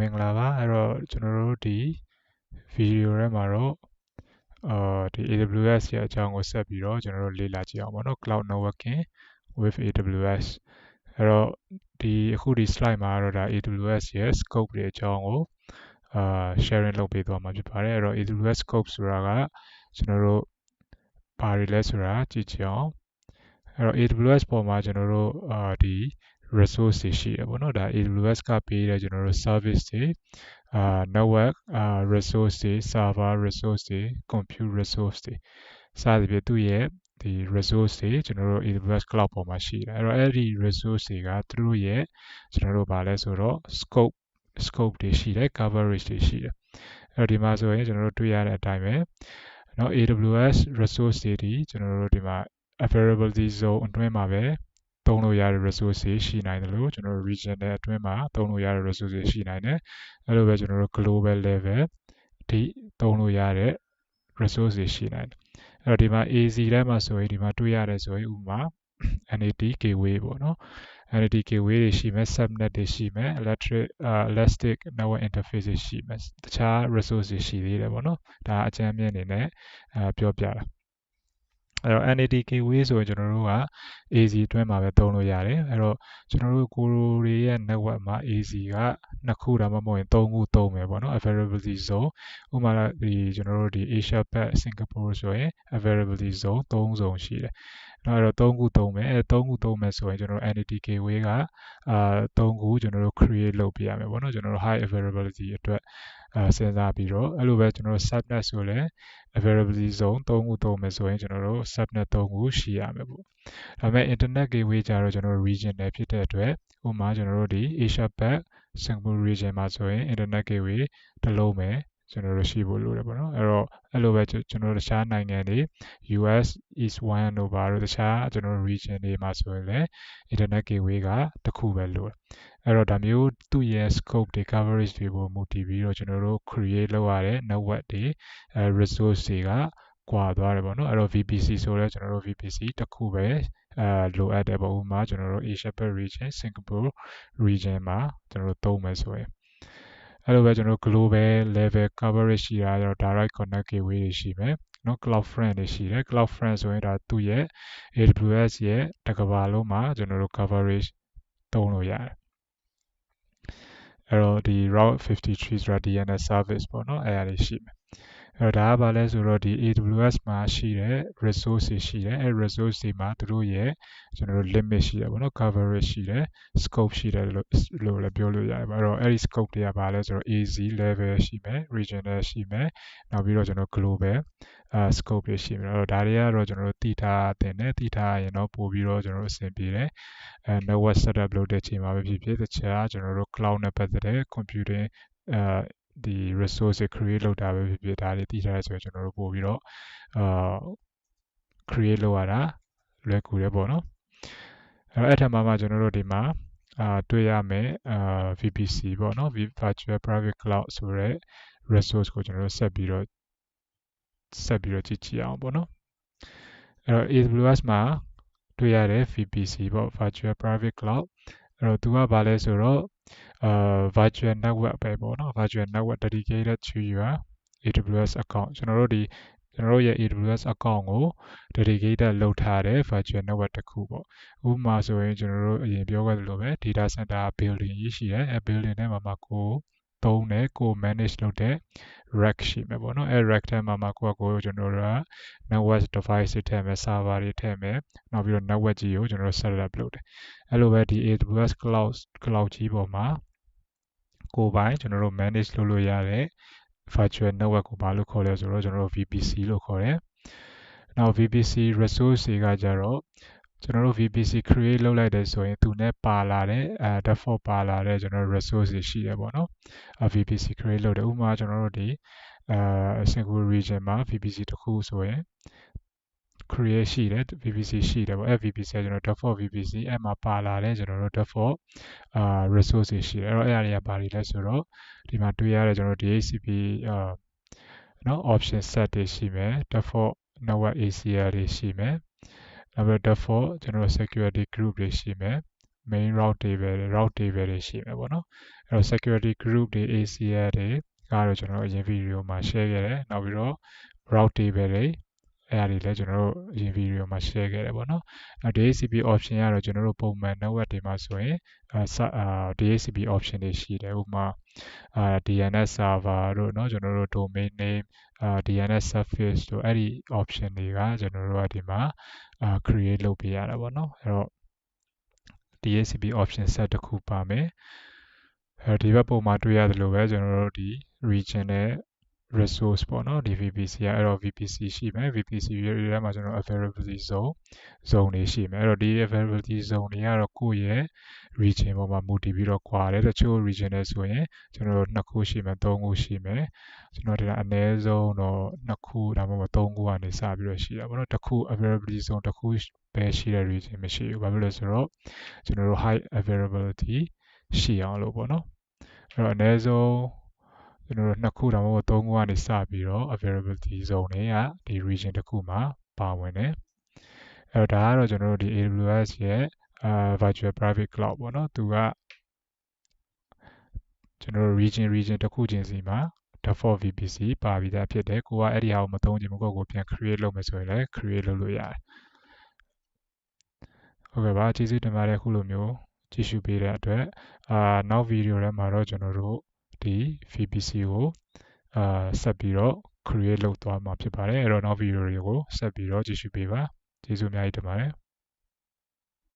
Mengla general the video remaro the AWS ya jango set biro general lila jiအောင်ပေါ့နော် cloud networking with AWS အဲ့တော့ဒီslide မှာတော့ဒါ AWS ရဲ့ scope တွေအကြောင်းကိုsharing လုပ်ပေးသွားမှာဖြစ်ပါတယ်အဲ့တော့ AWS scope ဆိုတာကကျွန်တော်တို့ဘာတွေလဲဆိုတာကြည့်ကြအောင်အဲ့တော့ AWS ပေါ်မှာကျွန်တော်တို့ဒီ resource တွေရှိတယ်ပေါ့နော်ဒါ AWS ကပေးတဲ့ကျွန်တော်တို့ service တွေnetwork resource တွေ server resource တွေ compute resource တွေစသဖြင့်သူ့ရဲ့ဒီ resource တွေကျွန်တော်တို့ AWS cloud ပေါ်မှာရှိတယ်အဲ့တော့အဲ့ဒီ resource တွေကသူတို့ရဲ့ကျွန်တော်တို့ဗာလဲဆိုတော့ scope တွေရှိတယ် coverage တွေရှိတယ်အဲ့တော့ဒီမှာဆိုရင်ကျွန်တော်တို့တွေ့ရတဲ့အတိုင်းပဲเนาะ AWS resource တွေဒီကျွန်တော်တို့ဒီမှာ availability zone အတွင်းမှာပဲသုံးလို့ရတဲ့ resource တွေရှိနိုင်တယ်လို့ကျွန်တော်တို့ region နဲ့အတွင်းမှာသုံးလို့ရတဲ့ resource တွေရှိနိုင်တယ်အဲ့လိုပဲကျွန်တော်တို့ global level အထိသုံးလို့ရတဲ့ resource တွေရှိနိုင်တယ်အဲ့တော့ဒီမှာ AZ ထဲမှာဆိုရင်ဒီမှာတွေ့ရတယ်ဆိုရင်ဥပမာ NAT gateway ပေါ့နော် NAT gateway တွေရှိမယ် subnet တွေရှိမယ် elastic network interface တွေရှိမယ်တခြား resource တွေရှိသေးတယ်ပေါ့နော်ဒါအကြမ်းမြင့်အနေနဲ့ပြောပြတာအဲ့တော့ NAT gateway ဆိုရင်ကျွန်တော်တို့က AZ အတွင်းမှာပဲသုံးလို့ရတယ်အဲ့တော့ကျွန်တော်တို့ကိုရိုတွေရဲ့ network မှာ AZ က2ခုဒါမှမဟုတ်ရင်3ခုသုံးမယ်ပေါ့နော် availability zone ဥပမာဒီကျွန်တော်တို့ဒီ Asia Pac Singapore ဆိုရင် availability zone 3 zone ရှိတယ်အဲ့တော့3ခုသုံးမယ်အဲ့3ခုသုံးမယ်ဆိုရင်ကျွန်တော်တို့ NAT gateway က3ခုကျွန်တော်တို့ create လုပ်ပေးရမယ်ပေါ့နော်ကျွန်တော်တို့ high availability အတွက်စဉ်းစားပြီးတော့အဲ့လိုပဲကျွန်တော်တို့ subnet ဆိုလည်း availability zone 3ခုသုံးမယ်ဆိုရင်ကျွန်တော်တို့ subnet 3ခုရှိရမယ်ပေါ့ဒါပေမဲ့ internet gateway ကြတော့ကျွန်တော်တို့ region တွေဖြစ်တဲ့အတွက်ဥပမာကျွန်တော်တို့ဒီ Asia Pac Singapore region မှာဆိုရင် internet gateway တစ်လုံးပဲကျွန်တော်တို့ရှိဖို့လိုတယ်ပေါ့နော်အဲ့တော့အဲ့လိုပဲကျွန်တော်တို့တခြားနိုင်ငံတွေ US East 1 တို့ဘာတို့တခြားကျွန်တော်တို့ region တွေမှာဆိုရင်လည်း internet gateway ကတစ်ခုပဲလိုတယ်အဲ့တော့ဒါမျိုးသူ့ရဲ့ scope တွေ coverage တွေပေါ်မူတည်ပြီးတော့ကျွန်တော်တို့ create လုပ်ရတဲ့ network တွေresource တွေကကွာသွားတယ်ပေါ့နော်အဲ့တော့ VPC ဆိုတော့ကျွန်တော်တို့ VPC တစ်ခုပဲလိုအပ်တယ်ပေါ့ဥပမာကျွန်တော်တို့ Asia Pac region Singapore region မှာကျွန်တော်တို့သုံးမယ်ဆိုရင်အဲ့လိုပဲကျွန်တော်တို့ global level coverage ရှိတာတော့ direct connect gateway တွေရှိမယ်နော် cloud front တွေရှိတယ် cloud front ဆိုရင်ဒါသူ့ရဲ့ AWS ရဲ့တစ်ကမ္ဘာလုံးမှာကျွန်တော်တို့ coverage သုံးလို့ရတယ်အဲ့တော့ဒီ route 53 ဆိုတာ DNS service ပေါ့နော်အဲ့ဒါတွေရှိမယ်အဲ့တော့ဒါကဘာလဲဆိုတော့ဒီ AWS မှာရှိတဲ့ resource တွေရှိတယ်အဲ့ resource တွေမှာသူတို့ရဲ့ကျွန်တော်တို့ limit ရှိတယ်ပေါ့နော် coverage ရှိတယ် scope ရှိတယ်လို့လည်းပြောလို့ရတယ်ပေါ့အဲ့တော့အဲ့ဒီ scope တွေကဘာလဲဆိုတော့ AZ level ရှိမယ် regional ရှိမယ်နောက်ပြီးတော့ကျွန်တော် global scope တွေရှိမယ်အဲ့တော့ဒါတွေကတော့ကျွန်တော်တို့သိထားတဲ့နဲ့သိထားရင်တော့ပို့ပြီးတော့ကျွန်တော်တို့အဆင်ပြေတယ်network setup လုပ်တဲ့အချိန်မှာပဲဖြစ်ဖြစ်တခြားကျွန်တော်တို့ cloud နဲ့ပတ်သက်တဲ့ computing ဒီ resource တွေ create လုပ်တာပဲဖြစ်ဖြစ်ဒါတွေသိထားရဆိုရင်ကျွန်တော်တို့ပို့ပြီးတော့create လုပ်ရတာလွယ်ကူတယ်ပေါ့နော်အဲ့ထက်မှကျွန်တော်တို့ဒီမှာတွေ့ရမယ်VPC ပေါ့နော် virtual private cloud ဆိုတဲ့ resource ကိုကျွန်တော်တို့ဆက်ပြီးတော့ကြည့်ကြည့်အောင်ပေါ့နော်အဲ့တော့ AWS မှာတွေ့ရတဲ့ VPC ပေါ့ virtual private cloud အဲ့တော့သူကဘာလဲဆိုတော့virtual network ပဲပေါ့နော် virtual network dedicated to your AWS account ကျွန်တော်တို့ရဲ့ AWS account ကို dedicated လုပ်ထားတဲ့ virtual network တစ်ခုပေါ့ဥပမာဆိုရင်ကျွန်တော်တို့အရင်ပြောခဲ့သလိုပဲ data center building ကြီးရှိတယ်အဲ building ထဲမှာကိုသုံးတယ်ကို manage လုပ်တဲ့ rack ရှိမယ်ပေါ့နော်အဲ rack ထဲမှာကိုကျွန်တော်တို့က network device တွေထည့်မယ် server တွေထည့်မယ်နောက်ပြီးတော့ network ကြီးကိုကျွန်တော်တို့ set up လုပ်တယ်အဲ့လိုပဲဒီ AWS cloud ကြီးပေါ်မှာကိုယ်ပိုင်ကျွန်တော်တို့ manage လုပ်လို့ရတဲ့ virtual network ကိုဘာလို့ခေါ်လဲဆိုတော့ကျွန်တော်တို့ VPC လို့ခေါ်တယ်နောက် VPC resource တွေကကြတော့ကျွန်တော်တို့ VPC create လုပ်လိုက်တယ်ဆိုရင်သူနဲ့ပါလာတဲ့default ပါလာတဲ့ကျွန်တော်တို့ resource တွေရှိတယ်ပေါ့နော်VPC create လုပ်တယ်ဥပမာကျွန်တော်တို့ဒီSingapore region မှာ VPC တစ်ခုဆိုရင် create ရှိတယ် VPC ရှိတယ်ပေါ့အဲ VPC ကကျွန်တော် default VPC အဲ့မှာပါလာတဲ့ကျွန်တော်တို့ default resource တွေရှိတယ်အဲ့တော့အဲ့အရာတွေကဘာတွေလဲဆိုတော့ဒီမှာတွေ့ရတဲ့ကျွန်တော်တို့ DHCP နော် option set တွေရှိမယ် default network ACL တွေရှိမယ်နောက်ပြီး default ကျွန်တော်တို့ security group တွေရှိမယ် main route တွေပဲ route တွေပဲရှိမယ်ပေါ့နော်အဲ့တော့ security group တွေ ACL တွေကတော့ကျွန်တော်အရင် video မှာ share ခဲ့တယ်နောက်ပြီးတော့ route table တွေအဲ့ဒါတွေလည်းကျွန်တော်တို့အရင် video မှာ share ခဲ့တယ်ပေါ့နော်DHCP option ကတော့ကျွန်တော်တို့ပုံမှန် network တွေမှာဆိုရင်DHCP option တွေရှိတယ်ဥပမာ DNS server တို့เนาะကျွန်တော်တို့ domain name DNS service တို့အဲ့ဒီ option တွေကကျွန်တော်တို့ကဒီမှာ create လုပ်ပေးရတာပေါ့နော်အဲ့တော့ DHCP option set တစ်ခုပါမယ်ဒီဘက်ပုံမှာတွေ့ရတယ်လို့ပဲကျွန်တော်တို့ဒီ region နဲ့ resource ပေါ့နော်ဒီ VPC ကအဲ့တော့ VPC ရှိမယ် VPC ထဲမှာကျွန်တော် availability zone တွေရှိမယ်အဲ့တော့ဒီ availability zone တွေကတော့ကိုယ့်ရဲ့ region ပေါ်မှာမူတည်ပြီးတော့ကွာတယ်တချို့ region တွေဆိုရင်ကျွန်တော်တို့2ခုရှိမယ်3ခုရှိမယ်ကျွန်တော်တို့အနည်းဆုံးတော့2ခုဒါမှမဟုတ်3ခုကနေစပြီးတော့ရှိတာပေါ့နော်တစ်ခု availability zone တစ်ခုပဲရှိတဲ့ region မရှိဘူးဘာဖြစ်လို့လဲဆိုတော့ကျွန်တော်တို့ high availability ရှိအောင်လို့ပေါ့နော်အဲ့တော့အနည်းဆုံးကျွန်တော်တို့2ခုဒါမှမဟုတ်3ခုကနေစပြီးတော့ availability zone တွေကဒီ region တစ်ခုမှာပါဝင်တယ်အဲ့တော့ဒါကတော့ကျွန်တော်တို့ဒီ AWS ရဲ့ virtual private cloud ပေါ့နော်သူကကျွန်တော်တို့ region တစ်ခုချင်းစီမှာ default VPC ပါပြီးသားဖြစ်တယ်ကိုကအဲ့ဒီဟာကိုမသုံးချင်ဘူးကိုပြန် create လုပ်မယ်ဆိုရင်လည်း create လုပ်လို့ရတယ်ဟုတ်ကဲ့ပါကျေးဇူးတင်ပါတယ်ခုလိုမျိုးကြည့်ရှုပေးတဲ့အတွက်နောက် video ထဲမှာတော့ကျွန်တော်တို့ဒီ VPC ကိုဆက်ပြီးတော့ create လုပ်သွားမှာဖြစ်ပါတယ်အဲ့တော့နောက် video တွေကိုဆက်ပြီးတော့ကြည့်ရှုပေးပါကျေးဇူးအများကြီးတင်ပါတယ်